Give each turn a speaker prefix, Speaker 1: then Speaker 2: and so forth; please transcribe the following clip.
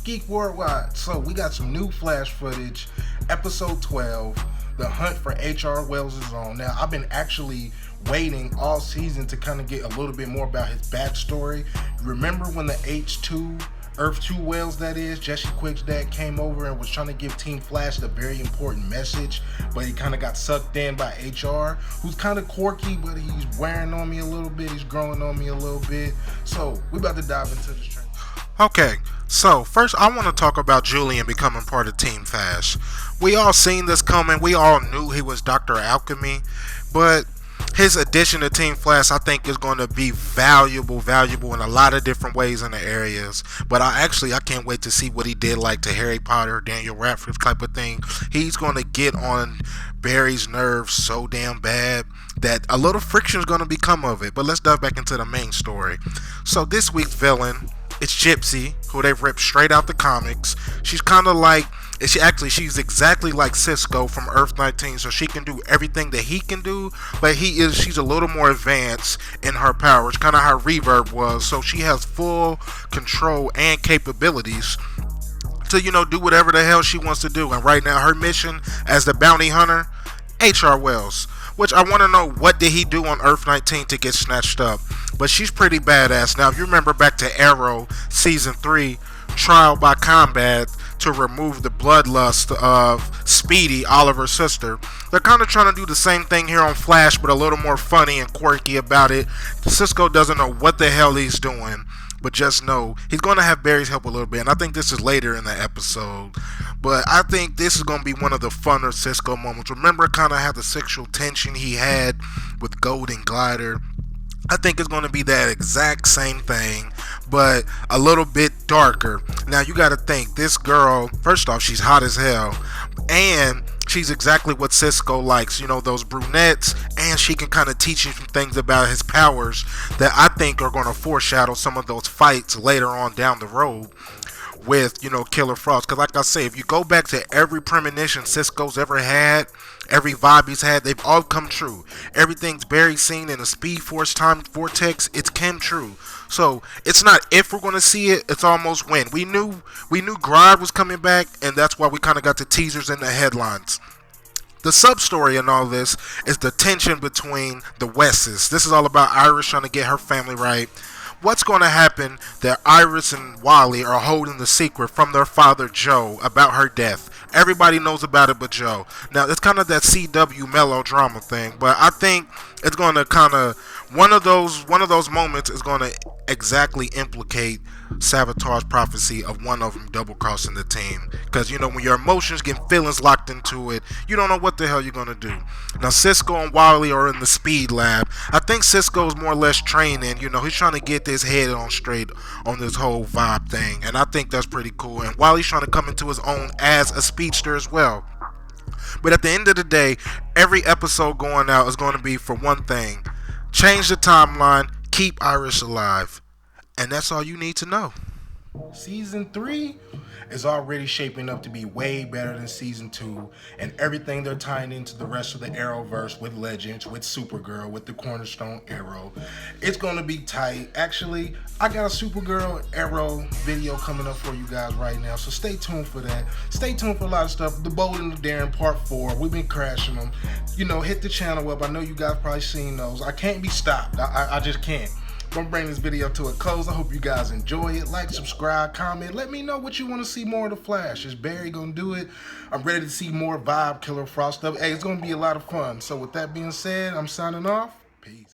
Speaker 1: Geek Worldwide. So we got some new Flash footage. Episode 12, The Hunt for H.R. Wells is on. Now, I've been actually waiting all season to kind of get a little bit more about his backstory. Remember when the H2 Earth 2 Wells, that is, Jesse Quick's dad came over and was trying to give Team Flash a very important message, but he kind of got sucked in by HR, who's kind of quirky, but he's wearing on me a little bit, he's growing on me a little bit. So we about to dive into this trailer.
Speaker 2: Okay, so first I want to talk about Julian becoming part of Team Flash. We all seen this coming, we all knew he was Dr. Alchemy, but his addition to Team Flash, I think, is going to be valuable in a lot of different ways in the areas. But I can't wait to see what he did like to Harry Potter, Daniel Radcliffe type of thing. He's going to get on Barry's nerves so damn bad that a little friction is going to become of it. But let's dive back into the main story. So this week's villain, it's Gypsy, who they've ripped straight out the comics. She's kind of like, she's exactly like Cisco from Earth 19, so she can do everything that he can do, but she's a little more advanced in her powers, kind of how Reverb was, so she has full control and capabilities to, do whatever the hell she wants to do. And right now, her mission as the bounty hunter, H.R. Wells, which I want to know, what did he do on Earth 19 to get snatched up? But she's pretty badass. Now, if you remember back to Arrow Season 3, Trial by Combat, to remove the bloodlust of Speedy, Oliver's sister. They're kind of trying to do the same thing here on Flash, but a little more funny and quirky about it. Cisco doesn't know what the hell he's doing, but just know he's going to have Barry's help a little bit. And I think this is later in the episode, but I think this is going to be one of the funner Cisco moments. Remember kind of how the sexual tension he had with Golden Glider? I think it's going to be that exact same thing, but a little bit darker. Now, you got to think, this girl, first off, she's hot as hell, and she's exactly what Cisco likes, those brunettes, and she can kind of teach you some things about his powers that I think are going to foreshadow some of those fights later on down the road with, Killer Frost. Because like I say, if you go back to every premonition Cisco's ever had, every vibe he's had, they've all come true. Everything's Barry seen in a Speed Force time vortex, it's came true. So it's not if we're going to see it, it's almost when. We knew Grodd was coming back, and that's why we kind of got the teasers and the headlines. The sub-story in all this is the tension between the Wesses. This is all about Iris trying to get her family right. What's going to happen that Iris and Wally are holding the secret from their father Joe about her death? Everybody knows about it but Joe. Now, it's kind of that CW melodrama thing, but I think it's going to kind of, one of those moments is going to exactly implicate Sabotage's prophecy of one of them double crossing the team. Because when your emotions get feelings locked into it, you don't know what the hell you're going to do. Now, Cisco and Wally are in the speed lab. I think Cisco's more or less training. He's trying to get his head on straight on this whole vibe thing, and I think that's pretty cool. And Wally's trying to come into his own as a speedster as well. But at the end of the day, every episode going out is going to be for one thing: change the timeline, keep Iris alive. And that's all you need to know.
Speaker 1: Season 3 is already shaping up to be way better than Season 2, and everything they're tying into the rest of the Arrowverse with Legends, with Supergirl, with the Cornerstone Arrow. It's going to be tight. Actually, I got a Supergirl Arrow video coming up for you guys right now, so stay tuned for that. Stay tuned for a lot of stuff. The Bold and the Daring Part 4, we've been crashing them. Hit the channel up. I know you guys probably seen those. I can't be stopped. I just can't. I'm gonna bring this video to a close. I hope you guys enjoy it. Like, subscribe, comment. Let me know what you want to see more of the Flash. Is Barry gonna do it? I'm ready to see more vibe Killer Frost stuff. Hey, it's gonna be a lot of fun. So with that being said, I'm signing off. Peace.